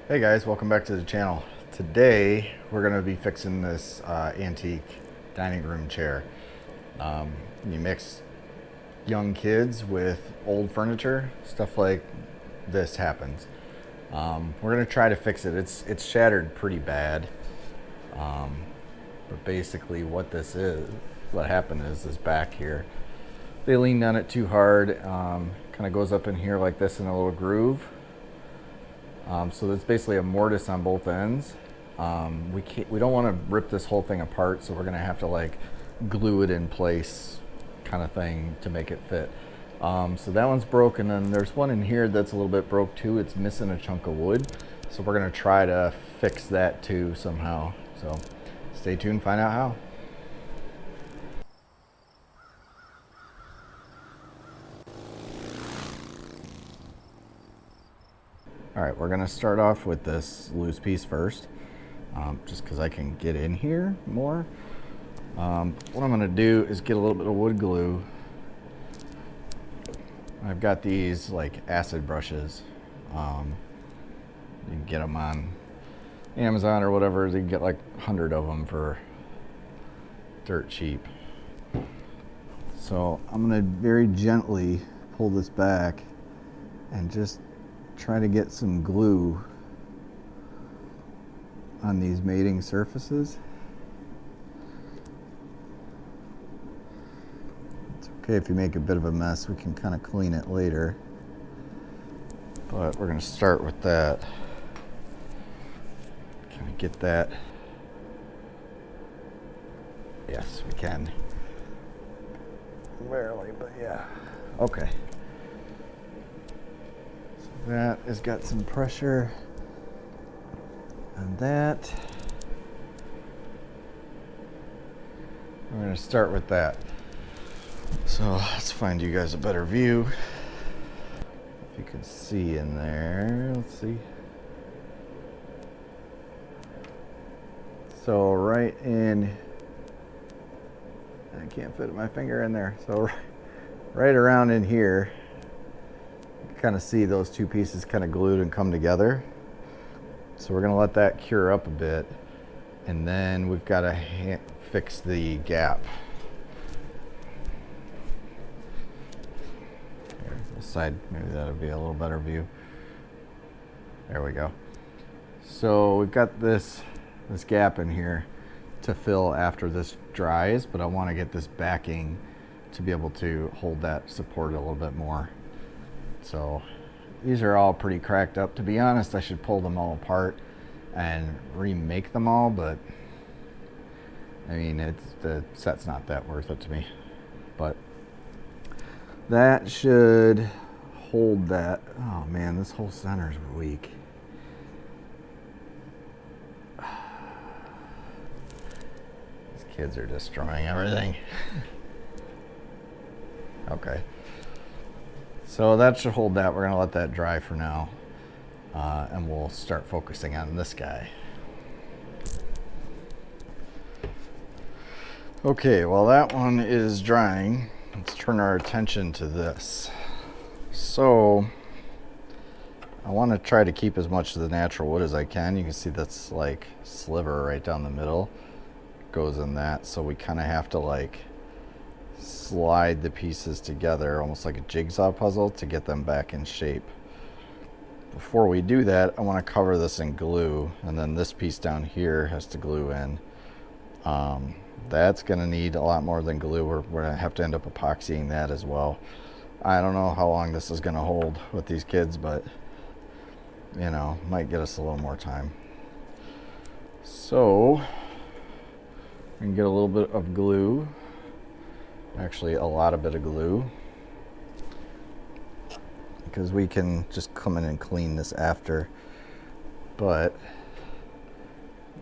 Hey guys, welcome back to the channel. Today we're going to be fixing this antique dining room chair. You mix young kids with old furniture, stuff like this happens. We're going to try to fix it. It's shattered pretty bad. But basically what happened is this back here, they leaned on it too hard. Kind of goes up in here like this in a little groove. So it's basically a mortise on both ends. We don't want to rip this whole thing apart, so we're gonna have to like glue it in place, kind of thing, to make it fit. So that one's broken, and there's one in here that's a little bit broke too. It's missing a chunk of wood, so we're gonna try to fix that too somehow. So stay tuned, find out how. All right, we're gonna start off with this loose piece first, just because I can get in here more. What I'm gonna do is get a little bit of wood glue. I've got these like acid brushes. You can get them on Amazon or whatever. You can get like 100 of them for dirt cheap. So I'm gonna very gently pull this back and just try to get some glue on these mating surfaces. It's okay if you make a bit of a mess, we can kind of clean it later. But we're going to start with that. Can we get that? Yes, we can. Barely, but yeah. Okay. That has got some pressure on that. I'm going to start with that. So let's find you guys a better view. If you can see in there, let's see. So right in, I can't fit my finger in there. So right around in here, kind of see those two pieces kind of glued and come together. So we're going to let that cure up a bit, and then we've got to fix the gap. Here, this side, maybe that'll be a little better view. There we go. So we've got this gap in here to fill after this dries, but I want to get this backing to be able to hold that support a little bit more. So these are all pretty cracked up. To be honest, I should pull them all apart and remake them all, but I mean, the set's not that worth it to me. But that should hold that. Oh man, this whole center's weak. These kids are destroying everything. Okay. So that should hold that. We're going to let that dry for now, and we'll start focusing on this guy. Okay, while that one is drying, let's turn our attention to this. So I want to try to keep as much of the natural wood as I can. You can see that's like sliver right down the middle goes in that, so we kind of have to like slide the pieces together almost like a jigsaw puzzle to get them back in shape. Before we do that, I want to cover this in glue, and then this piece down here has to glue in. That's going to need a lot more than glue. We're going to have to end up epoxying that as well. I don't know how long this is going to hold with these kids, but you know, might get us a little more time. So we can get a little bit of glue. Actually, a lot of bit of glue, because we can just come in and clean this after, but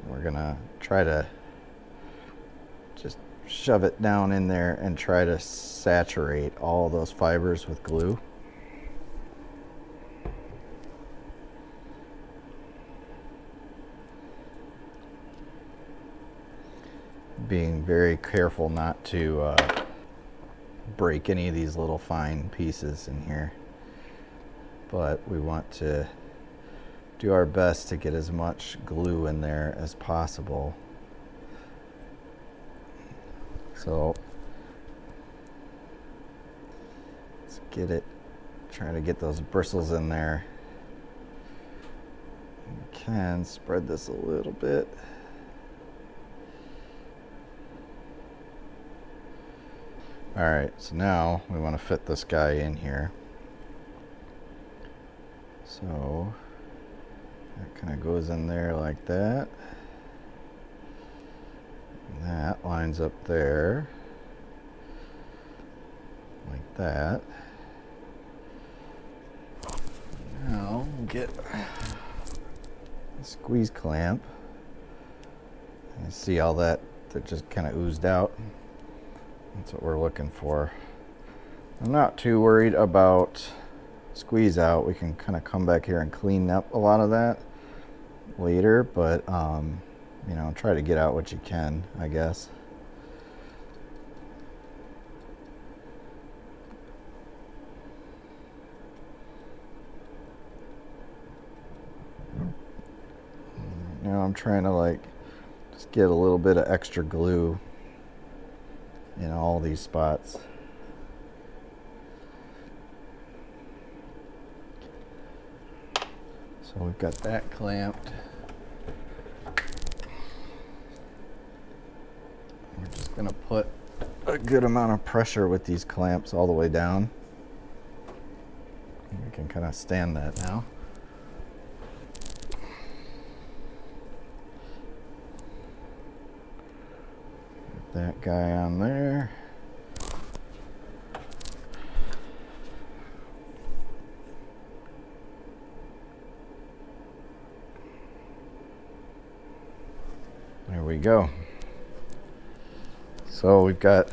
we're gonna try to just shove it down in there and try to saturate all those fibers with glue. Being very careful not to break any of these little fine pieces in here, but we want to do our best to get as much glue in there as possible. So let's get it, try to get those bristles in there. We can spread this a little bit. All right, so now we want to fit this guy in here. So that kind of goes in there like that. And that lines up there like that. Now we'll get a squeeze clamp. And see all that just kind of oozed out. That's what we're looking for. I'm not too worried about squeeze out. We can kind of come back here and clean up a lot of that later, but you know, try to get out what you can, I guess. Now I'm trying to like just get a little bit of extra glue in all these spots. So we've got that clamped. We're just gonna put a good amount of pressure with these clamps all the way down. We can kind of stand that now. That guy on there. There we go. So we've got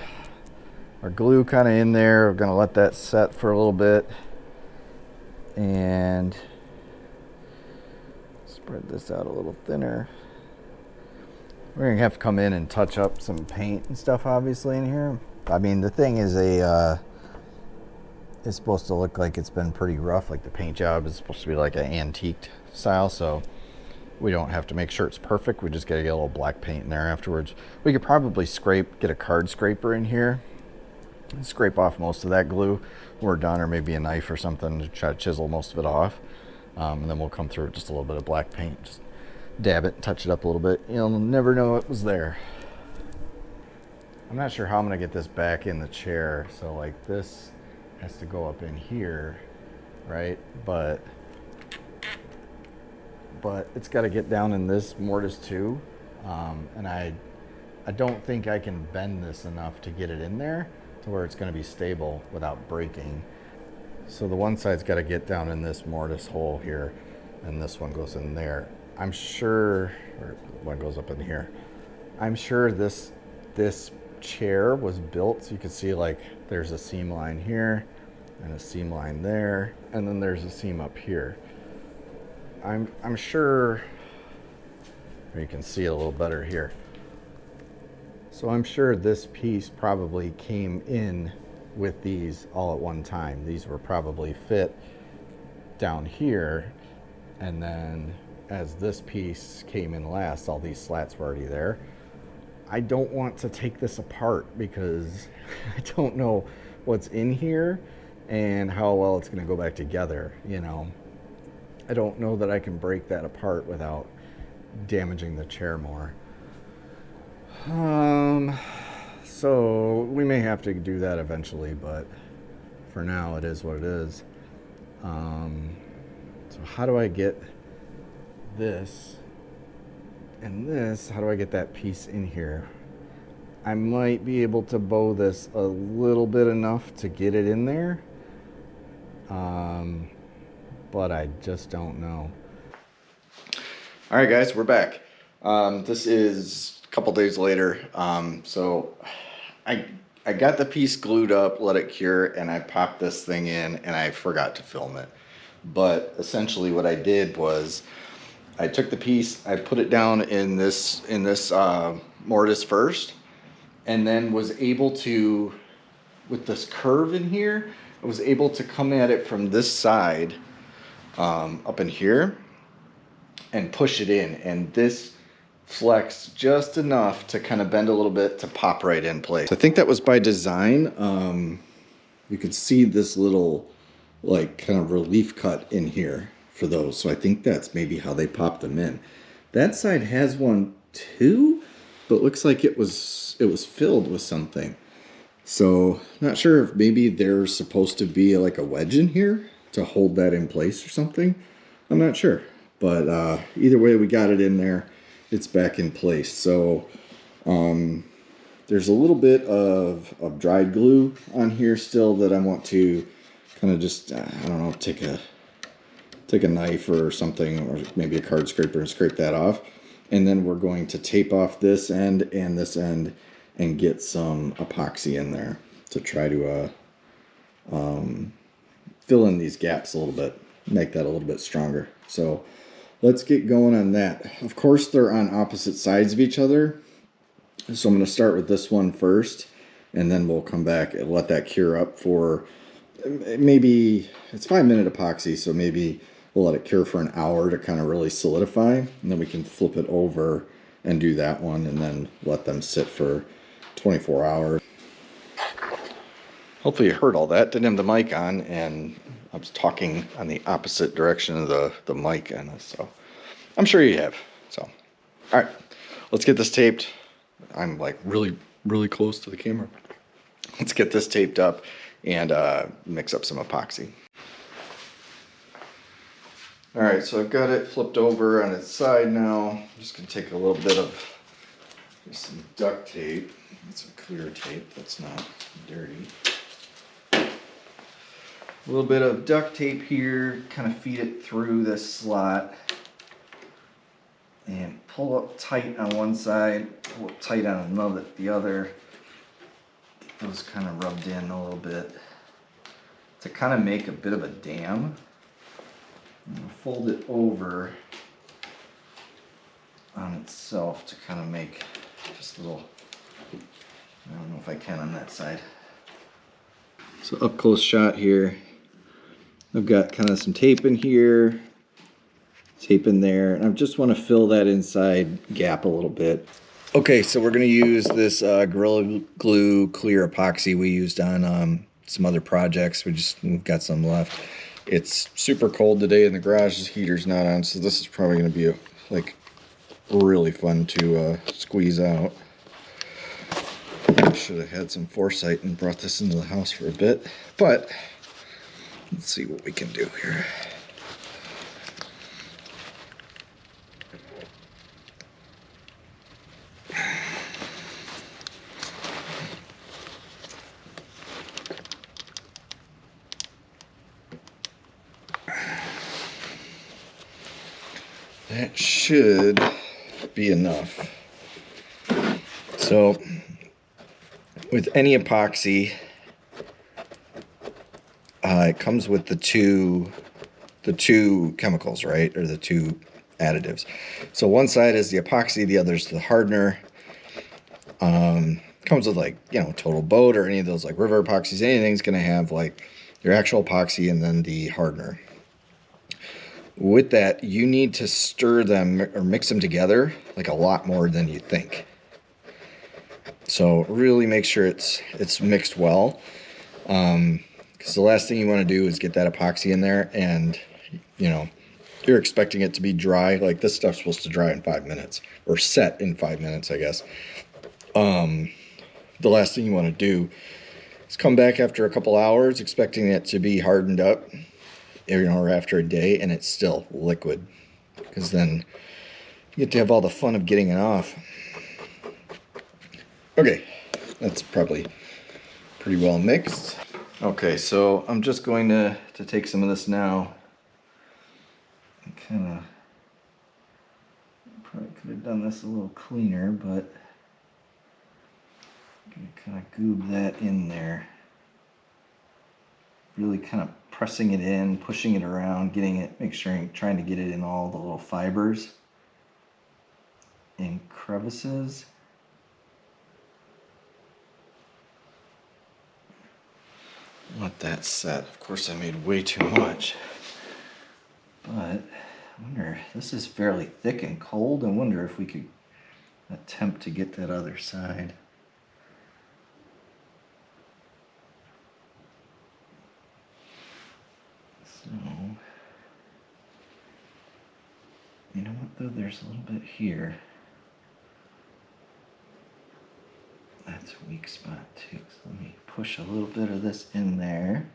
our glue kind of in there. We're going to let that set for a little bit and spread this out a little thinner. We're going to have to come in and touch up some paint and stuff obviously in here. I mean, the thing is it's supposed to look like it's been pretty rough. Like the paint job is supposed to be like an antiqued style, so we don't have to make sure it's perfect. We just got to get a little black paint in there afterwards. We could probably get a card scraper in here and scrape off most of that glue when we're done, or maybe a knife or something to try to chisel most of it off. And then we'll come through with just a little bit of black paint. Just dab it and touch it up a little bit. You'll never know it was there. I'm not sure how I'm going to get this back in the chair. So like this has to go up in here, right? But it's got to get down in this mortise too. And I don't think I can bend this enough to get it in there to where it's going to be stable without breaking. So the one side's got to get down in this mortise hole here, and this one goes in there. I'm sure, or one goes up in here. I'm sure this chair was built so you can see like there's a seam line here and a seam line there, and then there's a seam up here. I'm sure you can see it a little better here. So I'm sure this piece probably came in with these all at one time. These were probably fit down here, and then as this piece came in last, all these slats were already there. I don't want to take this apart because I don't know what's in here and how well it's going to go back together, you know. I don't know that I can break that apart without damaging the chair more. So we may have to do that eventually, but for now it is what it is. So how do I get this and this? How do I get that piece in here? I might be able to bow this a little bit enough to get it in there, but I just don't know. All right, guys, we're back. This is a couple days later. So I got the piece glued up, let it cure, and I popped this thing in, and I forgot to film it. But essentially what I did was I took the piece, I put it down in this mortise first, and then was able to, with this curve in here, I was able to come at it from this side up in here and push it in. And this flex just enough to kind of bend a little bit to pop right in place. So I think that was by design. You can see this little like kind of relief cut in here for those. So I think that's maybe how they popped them in. That side has one too, but looks like it was filled with something. So not sure if maybe there's supposed to be like a wedge in here to hold that in place or something. I'm not sure, but either way we got it in there. It's back in place. So there's a little bit of dried glue on here still that I want to kind of just, I don't know, take a knife or something, or maybe a card scraper, and scrape that off. And then we're going to tape off this end and this end and get some epoxy in there to try to fill in these gaps a little bit, make that a little bit stronger. So let's get going on that. Of course, they're on opposite sides of each other. So I'm going to start with this one first, and then we'll come back and let that cure up for maybe, it's 5-minute epoxy, so maybe we'll let it cure for an hour to kind of really solidify, and then we can flip it over and do that one, and then let them sit for 24 hours. Hopefully you heard all that. Didn't have the mic on, and I was talking on the opposite direction of the mic on this, so I'm sure you have. So, all right, let's get this taped. I'm like really, really close to the camera. Let's get this taped up and mix up some epoxy. All right, so I've got it flipped over on its side now. I'm just gonna take a little bit of just some duct tape. Some clear tape that's not dirty. A little bit of duct tape here, kind of feed it through this slot. And pull up tight on one side, pull up tight on the other. Get those kind of rubbed in a little bit to kind of make a bit of a dam. And fold it over on itself to kind of make just a little, I don't know if I can on that side. So up close shot here. I've got kind of some tape in here, tape in there, and I just want to fill that inside gap a little bit. Okay, so we're going to use this Gorilla Glue clear epoxy we used on some other projects. We've got some left. It's super cold today in the garage. The heater's not on, so this is probably going to be like really fun to squeeze out. I should have had some foresight and brought this into the house for a bit, but let's see what we can do here. That should be enough. So with any epoxy, it comes with the two chemicals, right? Or the two additives. So one side is the epoxy, the other is the hardener. Comes with like, you know, Total Boat or any of those like river epoxies. Anything's going to have like your actual epoxy and then the hardener. With that, you need to stir them or mix them together like a lot more than you think. So really make sure it's mixed well, because the last thing you want to do is get that epoxy in there and, you know, you're expecting it to be dry. Like this stuff's supposed to dry in 5 minutes, or set in 5 minutes, I guess. The last thing you want to do is come back after a couple hours expecting it to be hardened up, you know, or after a day, and it's still liquid, because then you get to have all the fun of getting it off. Okay, that's probably pretty well mixed. Okay, so I'm just going to take some of this now and kind of, probably could have done this a little cleaner, but I'm going to kind of goob that in there. Really kind of pressing it in, pushing it around, getting it, trying to get it in all the little fibers and crevices. Let that set. Of course I made way too much, but I wonder, this is fairly thick and cold. I wonder if we could attempt to get that other side. So, you know what though, there's a little bit here. That's a weak spot too, so let me push a little bit of this in there.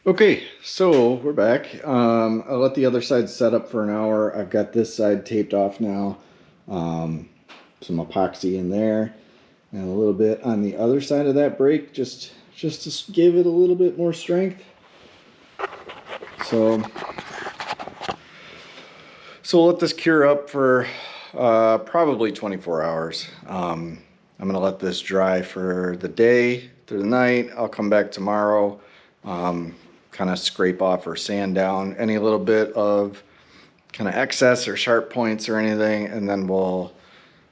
Okay, so we're back. I'll let the other side set up for an hour. I've got this side taped off now. Some epoxy in there, and a little bit on the other side of that brake, just to give it a little bit more strength. So we'll let this cure up for probably 24 hours. I'm gonna let this dry for the day through the night. I'll come back tomorrow. Kind of scrape off or sand down any little bit of kind of excess or sharp points or anything, and then we'll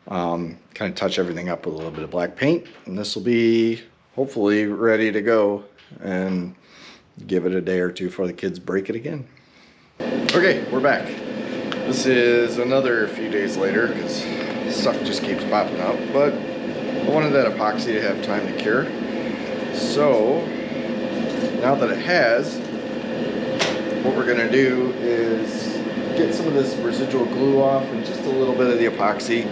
kind of touch everything up with a little bit of black paint, and this will be hopefully ready to go, and give it a day or two before the kids break it again. Okay, we're back. This is another few days later because stuff just keeps popping up, but I wanted that epoxy to have time to cure. So now that it has, what we're gonna do is get some of this residual glue off and just a little bit of the epoxy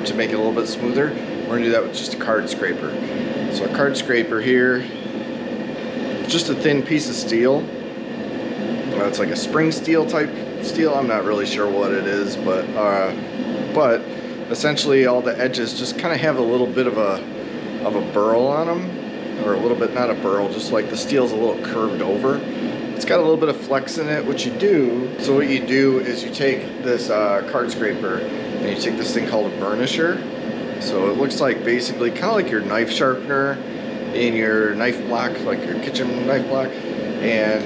to make it a little bit smoother. We're gonna do that with just a card scraper. So a card scraper here, just a thin piece of steel. It's like a spring steel type steel. I'm not really sure what it is, but essentially all the edges just kind of have a little bit of a burl on them, or a little bit, not a burl, just like the steel's a little curved over. It's got a little bit of flex in it. What you do is you take this card scraper and you take this thing called a burnisher. So it looks like basically kind of like your knife sharpener in your knife block, like your kitchen knife block, and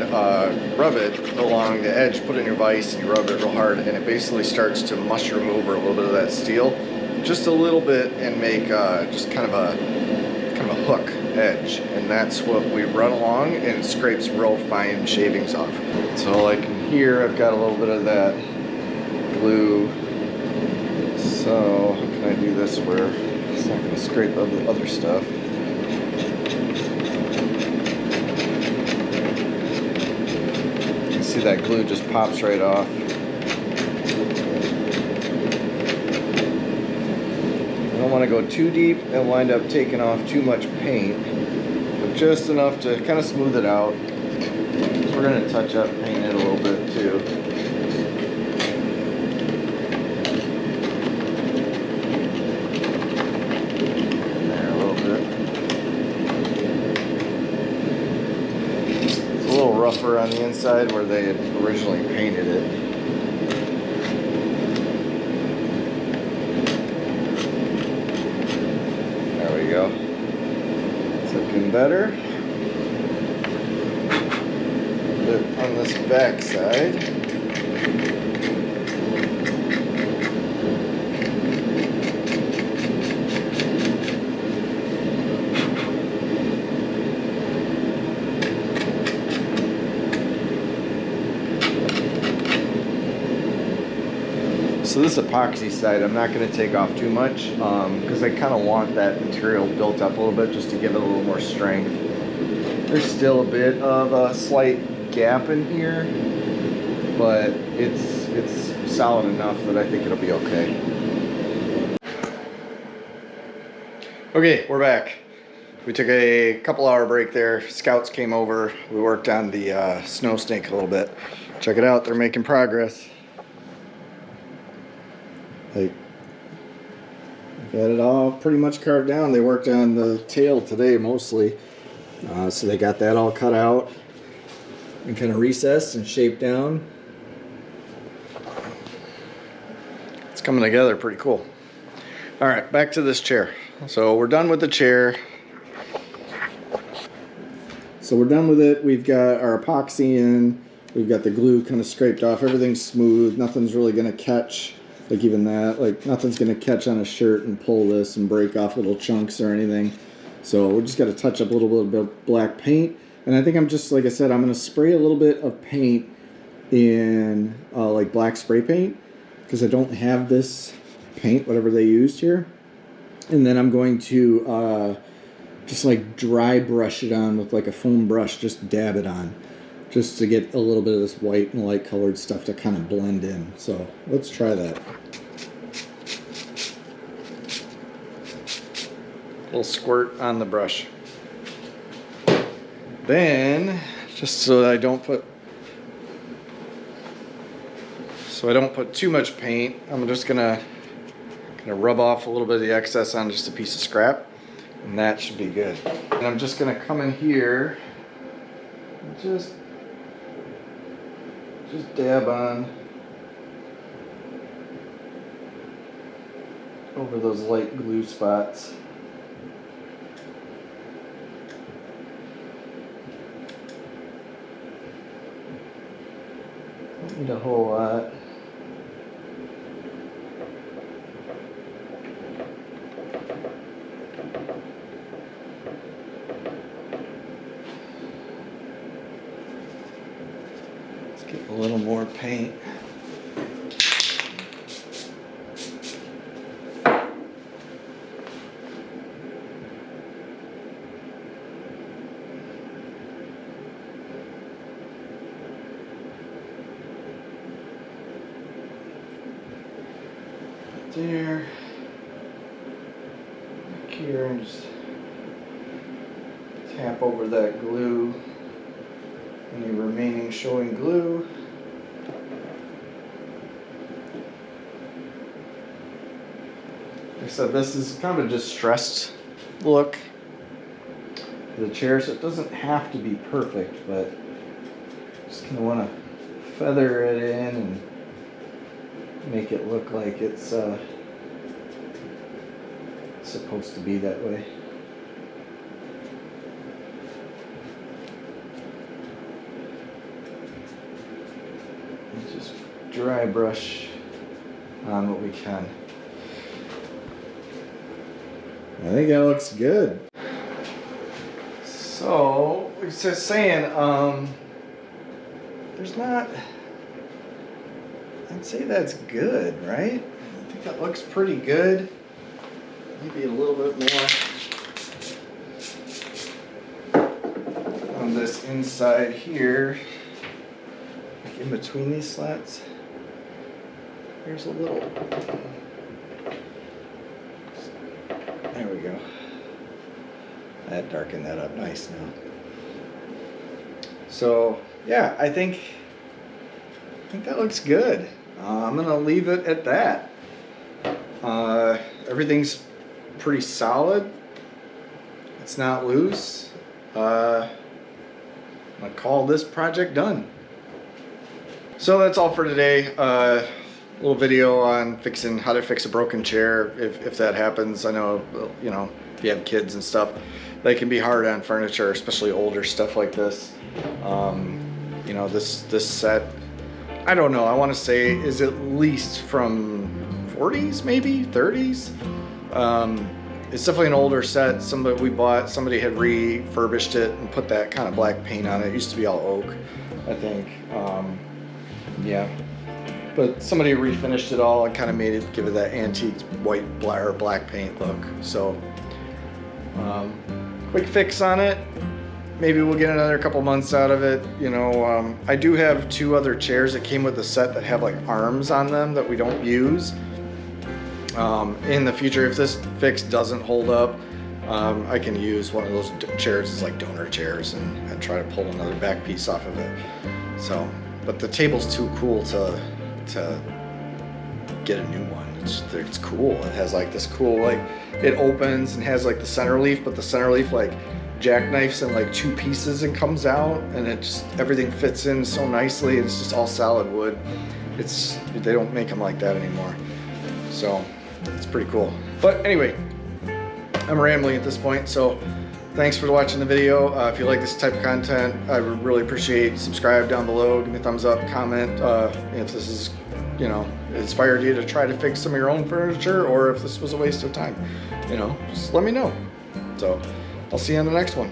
rub it along the edge, put it in your vise, and you rub it real hard, and it basically starts to mushroom over a little bit of that steel, just a little bit, and make just kind of a hook edge, and that's what we run along, and it scrapes real fine shavings off. So like here, I've got a little bit of that glue. So how can I do this where it's not going to scrape up the other stuff? See, that glue just pops right off. I don't want to go too deep and wind up taking off too much paint, but just enough to kind of smooth it out. So we're going to touch up, paint it a little bit too. In there a little bit. It's a little rougher on the inside where they had originally painted it. Go. It's looking better. A bit on this back side. So this epoxy side, I'm not going to take off too much because I kind of want that material built up a little bit just to give it a little more strength. There's still a bit of a slight gap in here, but it's solid enough that I think it'll be okay. Okay, we're back. We took a couple-hour break there. Scouts came over. We worked on the snow snake a little bit. Check it out. They're making progress. They got it all pretty much carved down. They worked on the tail today mostly. So they got that all cut out and kind of recessed and shaped down. It's coming together pretty cool. All right, back to this chair. So we're done with the chair. So we're done with it. We've got our epoxy in. We've got the glue kind of scraped off. Everything's smooth. Nothing's really going to catch. Like even that, like nothing's gonna catch on a shirt and pull this and break off little chunks or anything. So we just got to touch up a little bit of black paint, And I think I'm just, like I said, I'm going to spray a little bit of paint in like black spray paint, because I don't have this paint, whatever they used here. And then I'm going to just like dry brush it on with like a foam brush, just dab it on, just to get a little bit of this white and light colored stuff to kind of blend in. So let's try that. A little squirt on the brush. Then, just so that I don't put too much paint, I'm just gonna rub off a little bit of the excess on just a piece of scrap, and that should be good. And I'm just gonna come in here and just dab on over those light glue spots. Don't need a whole lot. Let's get a little more paint. There, back here, and just tap over that glue, any remaining showing glue. Like I said, this is kind of a distressed look to the chair, so it doesn't have to be perfect, but just kind of want to feather it in and make it look like it's supposed to be that way. And just dry brush on what we can. I think that looks good. So, like I was saying, there's not, I'd say that's good, right? I think that looks pretty good. Maybe a little bit more on this inside here, like in between these slats. Here's a little, there we go. That darkened that up nice now. So yeah, I think that looks good. I'm gonna leave it at that. Everything's pretty solid. It's not loose. I'm gonna call this project done. So that's all for today. A little video on how to fix a broken chair if that happens. I know, you know, if you have kids and stuff, they can be hard on furniture, especially older stuff like this. You know, this set, I don't know, I want to say is at least from 40s, maybe 30s. It's definitely an older set. Somebody had refurbished it and put that kind of black paint on it. It used to be all oak, I think. Yeah, but somebody refinished it all and kind of give it that antique white or black paint look. So quick fix on it. Maybe we'll get another couple months out of it. You know, I do have 2 other chairs that came with the set that have like arms on them that we don't use. In the future, if this fix doesn't hold up, I can use one of those chairs as like donor chairs and try to pull another back piece off of it. So, but the table's too cool to get a new one. It's cool. It has like this cool, like it opens and has like the center leaf, but the center leaf like jackknifes in like 2 pieces and comes out, and it just, everything fits in so nicely. It's just all solid wood. They don't make them like that anymore. So it's pretty cool. But anyway, I'm rambling at this point, so thanks for watching the video. If you like this type of content, I would really appreciate subscribe down below, give me a thumbs up, comment if this is, you know, inspired you to try to fix some of your own furniture, or if this was a waste of time, you know, just let me know. So I'll see you on the next one.